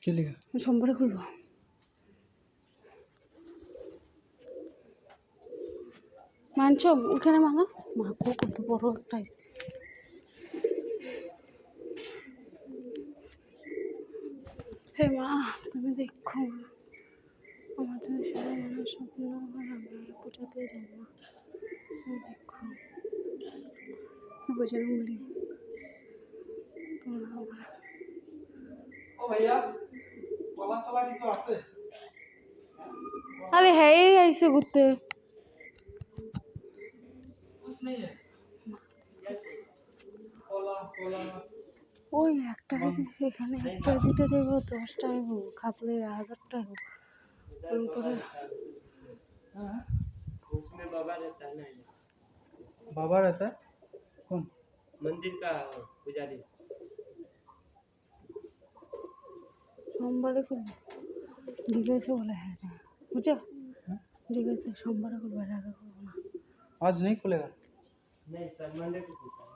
কে লিখা সোমবারে খুলবো। মানছো ওখানে মানা মাখো কত বড় একটা হে মা তুমি দেখো আমাদের সবাই মনে স্বপ্ন আর আমরা পূজাতে যাব না দেখো বুঝে বলি ও ভাইয়া কলা সলা কিছু আছে আরে হ্যাঁ আইসে ঘুরতে कुछ नहीं है কলা কলা ওই একটা এখানে একটা দিতে যাইব 10 টাকা খাপলে 1000 টাকা করে हाँ उसमें बाबा रहता है ना बाबा रहता है कौन मंदिर का पुजारी সোমবারে খুলবো জিজ্ঞাসা বলে হ্যাঁ বুঝছো জিজ্ঞাসা সোমবারে খুলবো এর আগে খুলবো না आज नहीं खुलेगा नहीं सर मंडे को खुलता है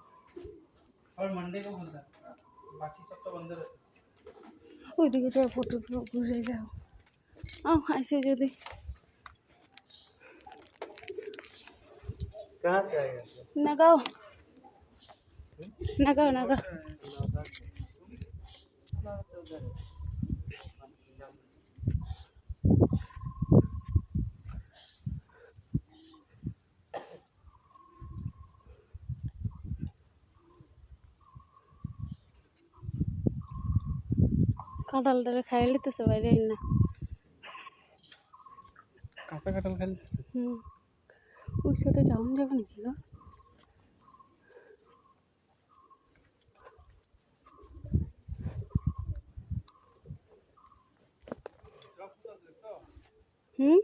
और मंडे को खुलता है बाकी सब तो बंद रहता है ওইদিকে যাই ফটো ঘুরে যাও আইসে যদি कहाँ से आएगा নাগাও নাগাও নাগাও কাঁঠালটারে খাই লিতেছে বাইরে না কাঁচা কাঁঠাল খাই লিতেছে ওই সাথে যাওয়া যাবে নাকি গো হুম